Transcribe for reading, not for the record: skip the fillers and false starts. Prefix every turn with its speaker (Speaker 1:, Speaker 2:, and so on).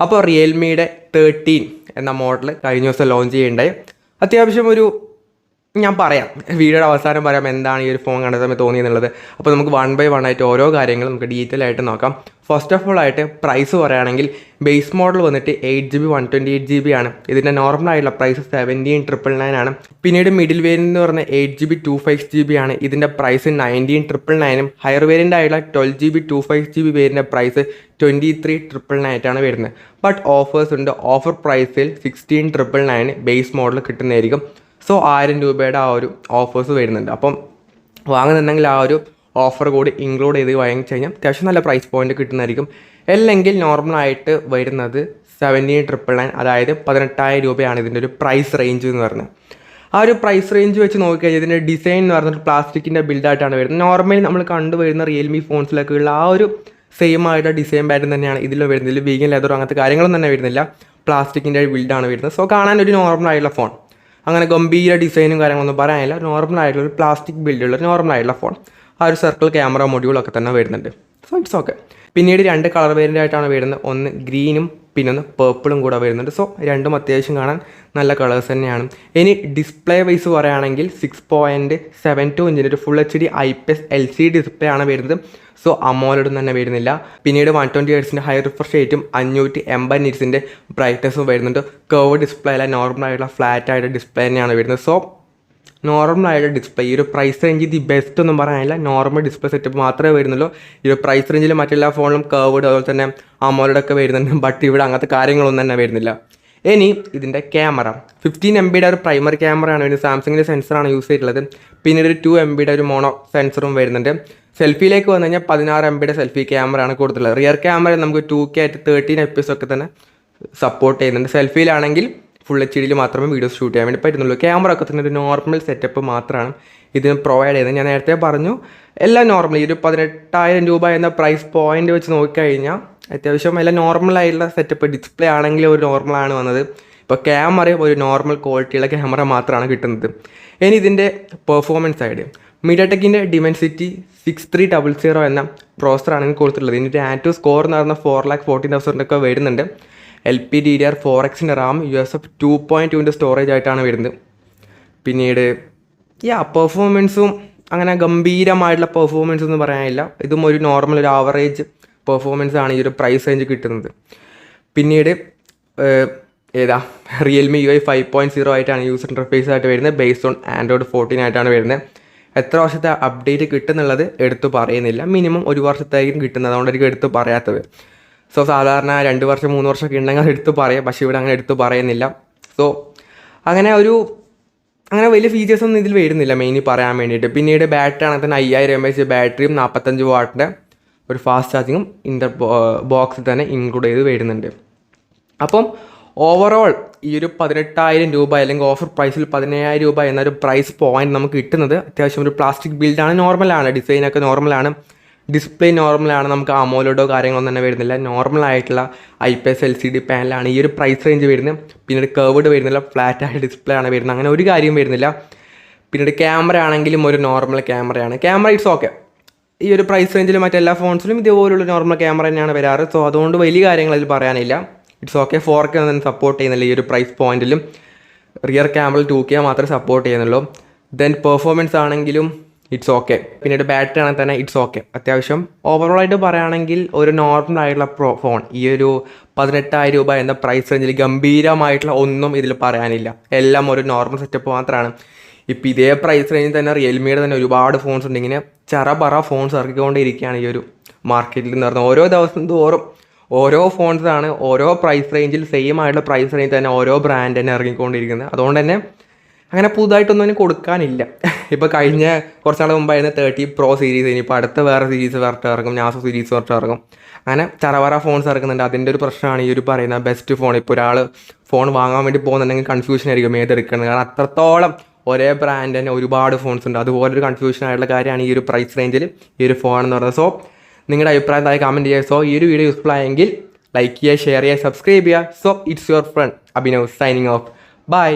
Speaker 1: അപ്പോൾ റിയൽമിയുടെ 13 എന്ന മോഡൽ കഴിഞ്ഞ ദിവസം ലോഞ്ച് ചെയ്യുന്നുണ്ടായി. അത്യാവശ്യം ഒരു ഞാൻ പറയാം, വീഡിയോയുടെ അവസാനം പറയാം എന്താണ് ഈ ഒരു ഫോൺ കണ്ട സമയത്ത് തോന്നിയെന്നുള്ളത്. അപ്പോൾ നമുക്ക് 1 by 1 ആയിട്ട് ഓരോ കാര്യങ്ങളും നമുക്ക് ഡീറ്റെയിൽ ആയിട്ട് നോക്കാം. ഫസ്റ്റ് ഓഫ് ഓൾ ആയിട്ട് പ്രൈസ് പറയുകയാണെങ്കിൽ ബേസ് മോഡൽ വന്നിട്ട് 8GB 128GB ആണ്. ഇതിൻ്റെ നോർമൽ ആയിട്ടുള്ള പ്രൈസ് 17,999 ആണ്. പിന്നീട് മിഡിൽ വേരിയൻ്റ് എന്ന് പറഞ്ഞാൽ 8GB 256GB ആണ്. ഇതിൻ്റെ പ്രൈസ് 19,999. ഹയർ വേരിയൻ്റ് ആയിട്ടുള്ള 12GB 256GB വേരിയൻ്റെ പ്രൈസ് 23,999 ആണ് വരുന്നത്. ബട്ട് ഓഫേഴ്സ് ഉണ്ട്. ഓഫർ പ്രൈസിൽ 16,999 ബേസ് മോഡൽ കിട്ടുന്നതായിരിക്കും. സോ 1000 രൂപയുടെ ആ ഒരു ഓഫേഴ്സ് വരുന്നുണ്ട്. അപ്പം വാങ്ങുന്നുണ്ടെങ്കിൽ ആ ഒരു ഓഫർ കൂടി ഇൻക്ലൂഡ് ചെയ്ത് വാങ്ങിച്ചു കഴിഞ്ഞാൽ അത്യാവശ്യം നല്ല പ്രൈസ് പോയിന്റ് കിട്ടുന്നതായിരിക്കും. അല്ലെങ്കിൽ നോർമലായിട്ട് വരുന്നത് 17,999, അതായത് 18,000 രൂപയാണ് ഇതിൻ്റെ ഒരു പ്രൈസ് റേഞ്ച് എന്ന് പറഞ്ഞത്. ആ ഒരു പ്രൈസ് റേഞ്ച് വെച്ച് നോക്കിക്കഴിഞ്ഞാൽ ഇതിൻ്റെ ഡിസൈൻ എന്ന് പറഞ്ഞിട്ട് പ്ലാസ്റ്റിക്കിൻ്റെ ബിൽഡായിട്ടാണ് വരുന്നത്. നോർമലി നമ്മൾ കണ്ടുവരുന്ന റിയൽമി ഫോൺസിലൊക്കെ ഉള്ള ആ ഒരു സെയിം ആയിട്ട് ഡിസൈൻ പാറ്റേൺ തന്നെയാണ് ഇതിൽ വരുന്നത്. ഇതിൽ വീഗൻ ലെതറോ അങ്ങനത്തെ കാര്യങ്ങളൊന്നും തന്നെ വരുന്നില്ല, പ്ലാസ്റ്റിക്കിൻ്റെ ബിൽഡാണ് വരുന്നത്. സോ കാണാൻ ഒരു നോർമൽ ആയിട്ടുള്ള ഫോൺ, അങ്ങനെ ഗംഭീര ഡിസൈനും കാര്യങ്ങളൊന്നും പറയാനില്ല, നോർമൽ ആയിട്ടുള്ള ഒരു പ്ലാസ്റ്റിക് ബിൽഡുള്ള നോർമൽ ആയിട്ടുള്ള ഫോൺ. ആ ഒരു സർക്കിൾ ക്യാമറ മൊഡ്യൂളൊക്കെ തന്നെ വരുന്നുണ്ട്. So it's okay. പിന്നീട് 2 കളർ വേരിയൻ്റ് ആയിട്ടാണ് വരുന്നത്. ഒന്ന് ഗ്രീനും പിന്നെ ഒന്ന് പേർപ്പിളും കൂടെ വരുന്നുണ്ട്. സോ രണ്ടും അത്യാവശ്യം കാണാൻ നല്ല കളേഴ്സ് തന്നെയാണ്. ഇനി ഡിസ്പ്ലേ വൈസ് പറയുകയാണെങ്കിൽ 6.72 ഇഞ്ചിൻ്റെ ഒരു full HD IPS LCD display ആണ് വരുന്നത്. സോ അമോലഡും തന്നെ വരുന്നില്ല. പിന്നീട് 120 ഹെർട്സിൻ്റെ ഹൈ റിഫ്രഷ് റേറ്റും 580 നിറ്റ്സിൻ്റെ ബ്രൈറ്റ്നസ്സും വരുന്നുണ്ട്. കർവ് ഡിസ്പ്ലേ അല്ല, നോർമൽ ആയിട്ടുള്ള ഫ്ലാറ്റ് ആയിട്ട് ഡിസ്പ്ലേ തന്നെയാണ് വരുന്നത്. സോ നോർമൽ ആയിട്ട് ഡിസ്പ്ലേ ഈ ഒരു പ്രൈസ് റേഞ്ചിൽ ദി ബെസ്റ്റ് ഒന്നും പറയാനില്ല, നോർമൽ ഡിസ്പ്ലേ സെറ്റപ്പ് മാത്രമേ വരുന്നുള്ളൂ. ഈ ഒരു പ്രൈസ് റേഞ്ചിൽ മറ്റെല്ലാ ഫോണിലും കർവ്ഡ് അതുപോലെ തന്നെ അമോലഡൊക്കെ വരുന്നുണ്ട്. ബട്ട് ഇവിടെ അങ്ങനത്തെ കാര്യങ്ങളൊന്നും തന്നെ വരുന്നില്ല. ഇനി ഇതിൻ്റെ ക്യാമറ 15 MBയുടെ ഒരു പ്രൈമറി ക്യാമറയാണ് വരുന്നത്. സാംസങ്ങിൻ്റെ സെൻസറാണ് യൂസ് ചെയ്തിട്ടുള്ളത്. പിന്നീട് ഒരു 2 MBയുടെ ഒരു മോണോ സെൻസറും വരുന്നുണ്ട്. സെൽഫിയിലേക്ക് വന്നു കഴിഞ്ഞാൽ 16 MBയുടെ സെൽഫി ക്യാമറയാണ് കൊടുത്തിട്ടുള്ളത്. റിയർ ക്യാമറ നമുക്ക് 2K ആയിട്ട് 13 FPS ഒക്കെ തന്നെ സപ്പോർട്ട് ചെയ്യുന്നുണ്ട്. സെൽഫിയിലാണെങ്കിൽ ഫുൾ HDയിൽ മാത്രമേ വീഡിയോസ് ഷൂട്ട് ചെയ്യാൻ വേണ്ടി പറ്റുന്നുള്ളൂ. ക്യാമറ ഒക്കെ തന്നെ ഒരു നോർമൽ സെറ്റപ്പ് മാത്രമാണ് ഇതിന് പ്രൊവൈഡ് ചെയ്യുന്നത്. ഞാൻ നേരത്തെ പറഞ്ഞു എല്ലാം നോർമൽ. ഈ ഒരു 18,000 രൂപ എന്ന പ്രൈസ് പോയിന്റ് വെച്ച് നോക്കിക്കഴിഞ്ഞാൽ അത്യാവശ്യം എല്ലാം നോർമലായിട്ടുള്ള സെറ്റപ്പ്. ഡിസ്പ്ലേ ആണെങ്കിൽ ഒരു നോർമലാണ് വന്നത്. ഇപ്പോൾ ക്യാമറയും ഒരു നോർമൽ ക്വാളിറ്റിയുള്ള ക്യാമറ മാത്രമാണ് കിട്ടുന്നത്. ഇനി ഇതിൻ്റെ പെർഫോമൻസ് സൈഡ് മീഡിയാടെക്കിൻ്റെ ഡിമെൻസിറ്റി 6300 എന്ന പ്രോസറാണ് ഇതിന് കൊടുത്തിട്ടുള്ളത്. ഇതിൻ്റെ ആറ്റോ സ്കോർ എന്ന് പറഞ്ഞാൽ 4,14,000 ഒക്കെ വരുന്നുണ്ട്. LPDDR4Xൻ്റെ റാം UFS 2.2ൻ്റെ സ്റ്റോറേജ് ആയിട്ടാണ് വരുന്നത്. പിന്നീട് പെർഫോമൻസും അങ്ങനെ ഗംഭീരമായിട്ടുള്ള പെർഫോമൻസ് ഒന്നും പറയാനില്ല. ഇതും ഒരു നോർമൽ ഒരു ആവറേജ് പെർഫോമൻസ് ആണ് ഈ ഒരു പ്രൈസ് റേഞ്ച് കിട്ടുന്നത്. പിന്നീട് റിയൽമി UI 5.0 ആയിട്ടാണ് യൂസർ ഇൻ്റർഫേസ് ആയിട്ട് വരുന്നത്. ബേസ്ഡ് ഓൺ Android 14 ആയിട്ടാണ് വരുന്നത്. എത്ര വർഷത്തെ അപ്ഡേറ്റ് കിട്ടുന്നുള്ളത് എടുത്തു പറയുന്നില്ല. മിനിമം 1 വർഷത്തായിരിക്കും കിട്ടുന്നത്, അതുകൊണ്ടായിരിക്കും എടുത്തു പറയാത്തത്. സോ സാധാരണ 2 വർഷം 3 വർഷമൊക്കെ ഉണ്ടെങ്കിൽ അത് എടുത്ത് പറയാം, പക്ഷേ ഇവിടെ അങ്ങനെ എടുത്ത് പറയുന്നില്ല. സോ അങ്ങനെ വലിയ ഫീച്ചേഴ്സൊന്നും ഇതിൽ വരുന്നില്ല മെയിൻലി പറയാൻ വേണ്ടിയിട്ട്. പിന്നീട് ബാറ്ററി ആണെങ്കിൽ തന്നെ 5000 mAh ബാറ്ററിയും 45 വാട്ടിൻ്റെ ഒരു ഫാസ്റ്റ് ചാർജിങ്ങും ബോക്സിൽ തന്നെ ഇൻക്ലൂഡ് ചെയ്ത് വരുന്നുണ്ട്. അപ്പം ഓവറോൾ ഈ ഒരു 18,000 രൂപ അല്ലെങ്കിൽ ഓഫർ പ്രൈസിൽ 17,000 രൂപ എന്നൊരു പ്രൈസ് പോയിന്റ് നമുക്ക് കിട്ടുന്നത് അത്യാവശ്യം ഒരു പ്ലാസ്റ്റിക് ബിൽഡാണ്, നോർമലാണ്, ഡിസൈനൊക്കെ നോർമലാണ്, ഡിസ്പ്ലേ നോർമലാണ്, നമുക്ക് അമോലഡോ കാര്യങ്ങളൊന്നും തന്നെ വരുന്നില്ല. നോർമലായിട്ടുള്ള IPS LCD പാനലാണ് ഈ ഒരു പ്രൈസ് റേഞ്ച് വരുന്നത്. പിന്നീട് കർവ്ഡ് വരുന്നില്ല, ഫ്ലാറ്റ് ആയ ഡിസ്പ്ലേ ആണ് വരുന്നത്. അങ്ങനെ ഒരു കാര്യം വരുന്നില്ല. പിന്നീട് ക്യാമറ ആണെങ്കിലും ഒരു നോർമൽ ക്യാമറയാണ്. Camera it's okay. ഈ ഒരു പ്രൈസ് റേഞ്ചിൽ മറ്റെല്ലാ ഫോൺസിലും ഇതേപോലുള്ള നോർമൽ ക്യാമറ തന്നെയാണ് വരാറ്. സോ അതുകൊണ്ട് വലിയ കാര്യങ്ങൾ അതിൽ പറയാനില്ല. It's okay. 4K ഒന്നും സപ്പോർട്ട് ചെയ്യുന്നില്ല ഈ ഒരു പ്രൈസ് പോയിന്റിലും. റിയർ ക്യാമറയിൽ 2K മാത്രമേ സപ്പോർട്ട് ചെയ്യുന്നുള്ളൂ. ദെൻ പെർഫോമൻസ് ആണെങ്കിലും ഇറ്റ്സ് ഓക്കെ. പിന്നീട് ബാറ്ററി ആണെങ്കിൽ തന്നെ ഇറ്റ്സ് ഓക്കെ. അത്യാവശ്യം ഓവറോൾ ആയിട്ട് പറയുകയാണെങ്കിൽ ഒരു നോർമൽ ആയിട്ടുള്ള ഫോൺ ഈ ഒരു 18,000 രൂപ എന്ന പ്രൈസ് റേഞ്ചിൽ ഗംഭീരമായിട്ടുള്ള ഒന്നും ഇതിൽ പറയാനില്ല. എല്ലാം ഒരു നോർമൽ സെറ്റപ്പ് മാത്രമാണ്. ഇപ്പോൾ ഇതേ പ്രൈസ് റേഞ്ചിൽ തന്നെ റിയൽമിയുടെ തന്നെ ഒരുപാട് ഫോൺസ് ഉണ്ട്. ഇങ്ങനെ ചറപറ ഫോൺസ് ഇറക്കിക്കൊണ്ടിരിക്കുകയാണ് ഈ ഒരു മാർക്കറ്റിൽ എന്ന് പറഞ്ഞാൽ. ഓരോ ദിവസം തോറും ഓരോ ഫോൺസാണ് ഓരോ പ്രൈസ് റേഞ്ചിൽ സെയിം ആയിട്ടുള്ള പ്രൈസ് റേഞ്ചിൽ തന്നെ ഓരോ ബ്രാൻഡ് തന്നെ ഇറങ്ങിക്കൊണ്ടിരിക്കുന്നത്. അതുകൊണ്ട് തന്നെ അങ്ങനെ പുതുതായിട്ടൊന്നും അതിന് കൊടുക്കാനില്ല. ഇപ്പോൾ കഴിഞ്ഞ കുറച്ചാൾ മുമ്പായിരുന്നു 30 Pro സീരീസ്, ഇനിയിപ്പോൾ അടുത്ത വേറെ സീരീസ് വരട്ട് ഇറങ്ങും, നാസോ സീരീസ് വരട്ട് ഇറങ്ങും. അങ്ങനെ ചറവറ ഫോൺസ് ഇറക്കുന്നുണ്ട്. അതിൻ്റെ ഒരു പ്രശ്നമാണ് ഈ ഒരു പറയുന്ന ബെസ്റ്റ് ഫോൺ. ഇപ്പോൾ ഒരാൾ ഫോൺ വാങ്ങാൻ വേണ്ടി പോകുന്നുണ്ടെങ്കിൽ കൺഫ്യൂഷൻ ആയിരിക്കും ഏതെടുക്കുന്നത്. കാരണം അത്രത്തോളം ഒരേ ബ്രാൻഡ് തന്നെ ഒരുപാട് ഫോൺസ് ഉണ്ട്. അതുപോലൊരു കൺഫ്യൂഷൻ ആയിട്ടുള്ള കാര്യമാണ് ഈ ഒരു പ്രൈസ് റേഞ്ചിൽ ഈ ഒരു ഫോൺ എന്ന് പറയുന്നത്. സോ നിങ്ങളുടെ അഭിപ്രായം താഴെ കമൻറ്റ് ചെയ്യുക. സോ ഈ ഒരു വീഡിയോ യൂസ്ഫുൾ ആയെങ്കിൽ ലൈക്ക് ചെയ്യുക, ഷെയർ ചെയ്യുക, സബ്സ്ക്രൈബ് ചെയ്യുക. So it's your friend Abhinav signing off. By.